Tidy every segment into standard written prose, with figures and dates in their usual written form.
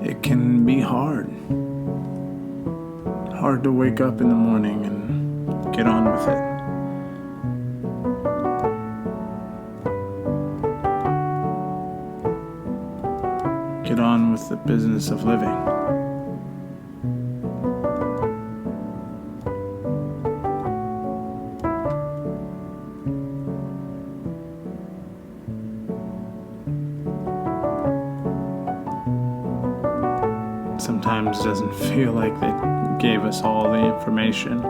It can be hard. Hard to wake up in the morning and get on with it. Get on with the business of living. Sometimes it doesn't feel like they gave us all the information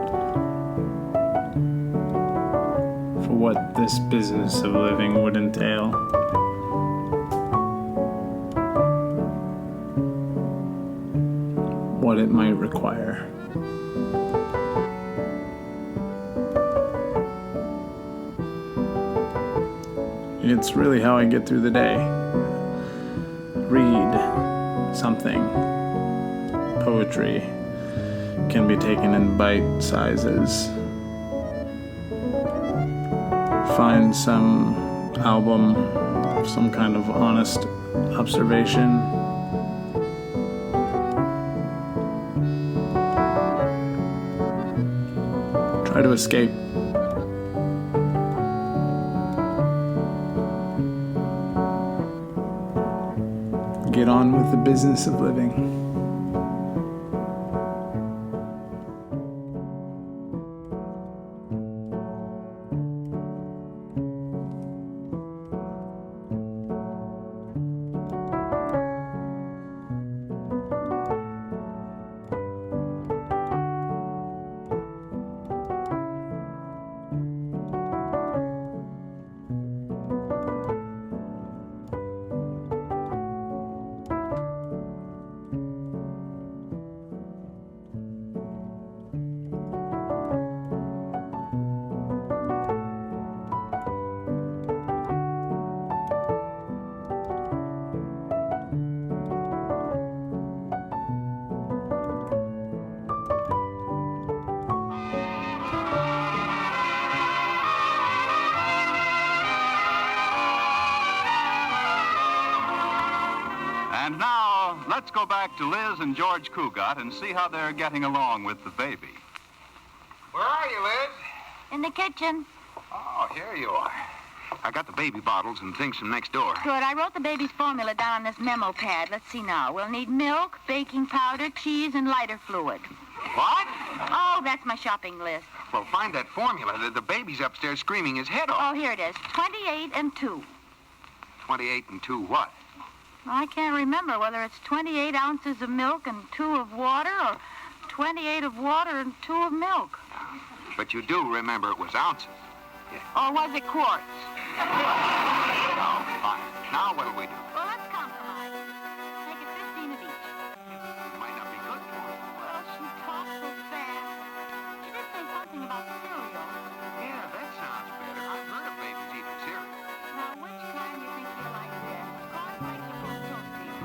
for what this business of living would entail. What it might require. It's really how I get through the day. Read something. Poetry can be taken in bite sizes. Find some album of some kind of honest observation. Try to escape. Get on with the business of living. And now, let's go back to Liz and George Cugat and see how they're getting along with the baby. Where are you, Liz? In the kitchen. Oh, here you are. I got the baby bottles and things from next door. Good. I wrote the baby's formula down on this memo pad. Let's see now. We'll need milk, baking powder, cheese, and lighter fluid. What? Oh, that's my shopping list. Well, find that formula. The baby's upstairs screaming his head off. Oh, here it is. 28 and 2. 28 and 2 what? I can't remember whether it's 28 ounces of milk and 2 of water or 28 of water and 2 of milk. But you do remember it was ounces. Or was it quarts? Oh, fine. Now what'll we do? Well, let's compromise. Take it 15 of each. It might not be good for us. Well, she talks so fast. She did say something about cereal. Yeah, that sounds better. I've heard of babies eating cereal. Now, which kind do you think you like best? Cornflakes or Fruit Toasties?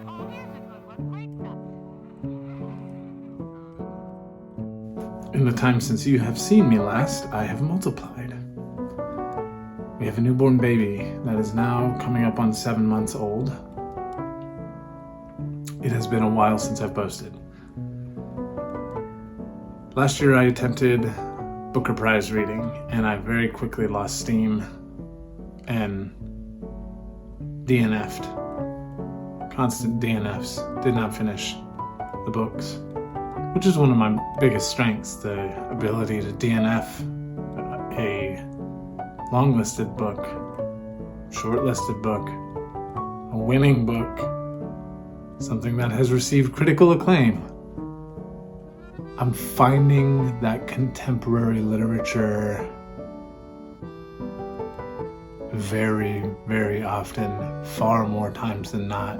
Oh, here's a good one. Grape nuts. In the time since you have seen me last, I have multiplied. We have a newborn baby that is now coming up on 7 months old. It has been a while since I've posted. Last year I attempted Booker Prize reading, and I very quickly lost steam and DNF'd. Constant DNFs. Did not finish the books, which is one of my biggest strengths, the ability to DNF a long-listed book, short-listed book, a winning book, something that has received critical acclaim. I'm finding that contemporary literature very, very often, far more times than not,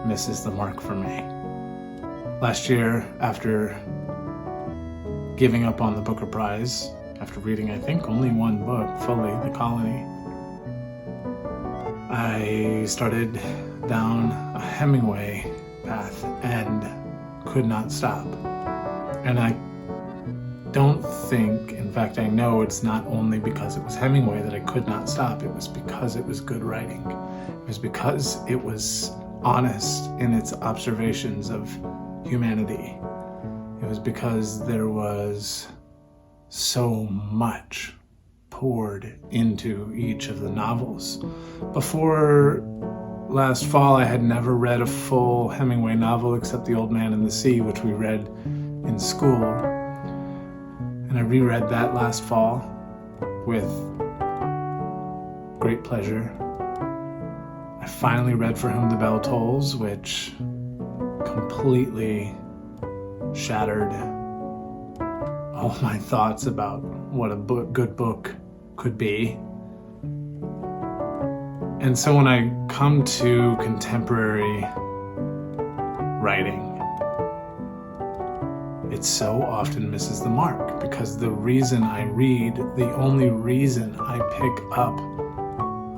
misses the mark for me. Last year, after giving up on the Booker Prize, after reading, I think, only one book fully, The Colony, I started down a Hemingway path and could not stop. And I don't think, in fact, I know it's not only because it was Hemingway that I could not stop. It was because it was good writing. It was because it was honest in its observations of humanity. It was because there was so much poured into each of the novels. Before last fall, I had never read a full Hemingway novel except The Old Man and the Sea, which we read in school. And I reread that last fall with great pleasure. I finally read For Whom the Bell Tolls, which completely shattered all my thoughts about what a good book could be. And so when I come to contemporary writing, it so often misses the mark, because the reason I read, the only reason I pick up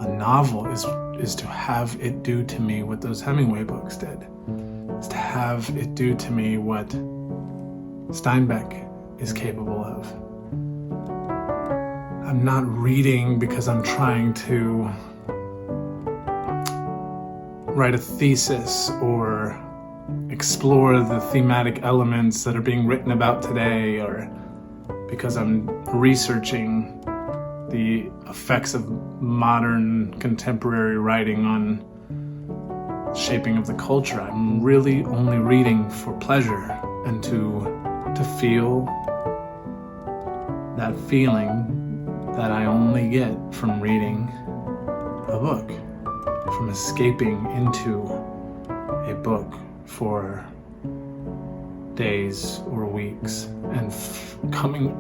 a novel is to have it do to me what those Hemingway books did. Is to have it do to me what Steinbeck is capable of. I'm not reading because I'm trying to write a thesis or explore the thematic elements that are being written about today, or because I'm researching the effects of modern contemporary writing on shaping of the culture. I'm really only reading for pleasure and to feel that feeling that I only get from reading a book, from escaping into a book for days or weeks and coming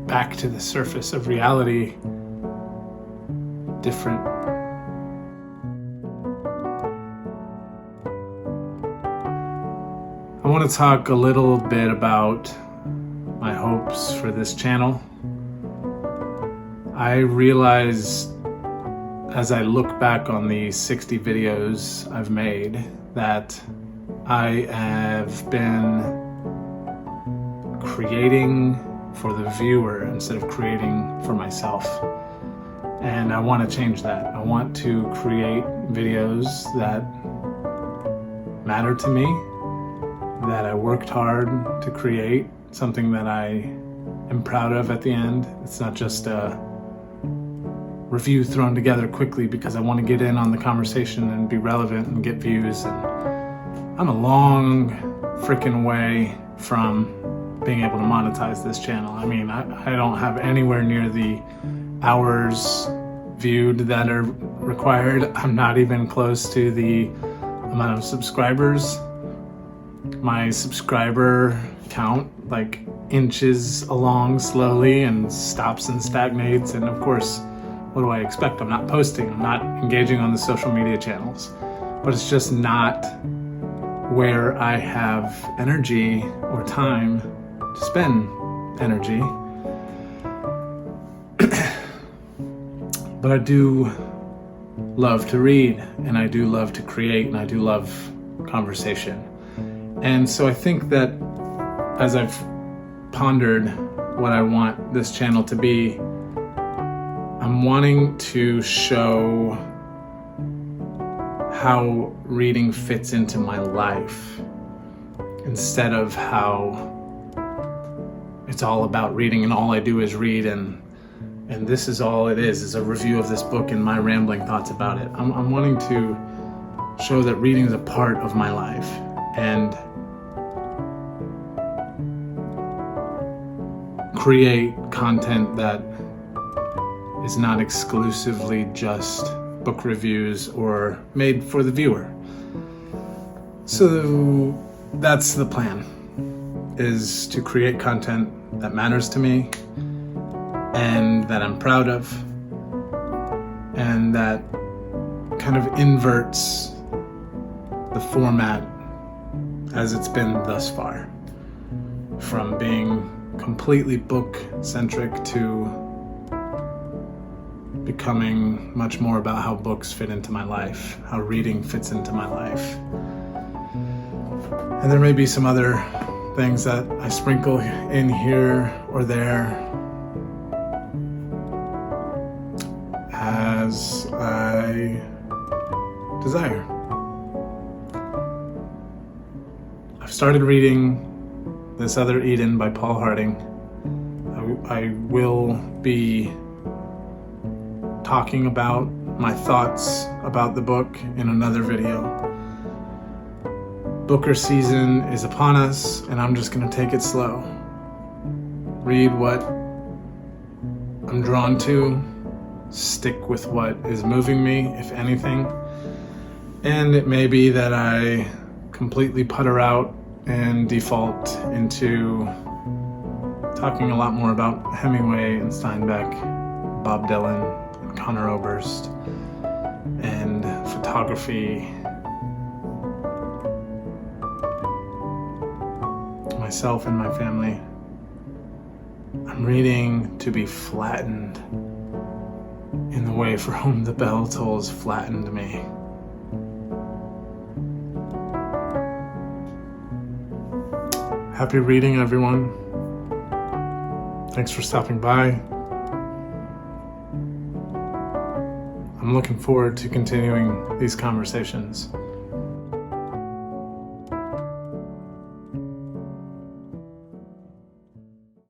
back to the surface of reality different. I want to talk a little bit about my hopes for this channel. I realize as I look back on the 60 videos I've made that I have been creating for the viewer instead of creating for myself. And I want to change that. I want to create videos that matter to me, that I worked hard to create, something that I am proud of at the end. It's not just a review thrown together quickly because I want to get in on the conversation and be relevant and get views. And I'm a long freaking way from being able to monetize this channel. I mean, I don't have anywhere near the hours viewed that are required. I'm not even close to the amount of subscribers. My subscriber count like inches along slowly and stops and stagnates. And of course, what do I expect? I'm not posting, I'm not engaging on the social media channels, but it's just not where I have energy or time to spend energy. But I do love to read, and I do love to create, and I do love conversation. And so I think that as I've pondered what I want this channel to be, I'm wanting to show how reading fits into my life instead of how it's all about reading and all I do is read and this is all it is a review of this book and my rambling thoughts about it. I'm wanting to show that reading is a part of my life and create content that is not exclusively just book reviews or made for the viewer. So that's the plan, is to create content that matters to me and that I'm proud of and that kind of inverts the format as it's been thus far, from being completely book-centric to becoming much more about how books fit into my life, how reading fits into my life. And there may be some other things that I sprinkle in here or there as I desire. I've started reading This Other Eden by Paul Harding. I will be talking about my thoughts about the book in another video. Booker season is upon us, and I'm just going to take it slow. Read what I'm drawn to, stick with what is moving me, if anything. And it may be that I completely putter out and default into talking a lot more about Hemingway and Steinbeck, Bob Dylan, and Conor Oberst, and photography, myself and my family. I'm reading to be flattened in the way for whom the bell tolls flattened me. Happy reading, everyone. Thanks for stopping by. I'm looking forward to continuing these conversations.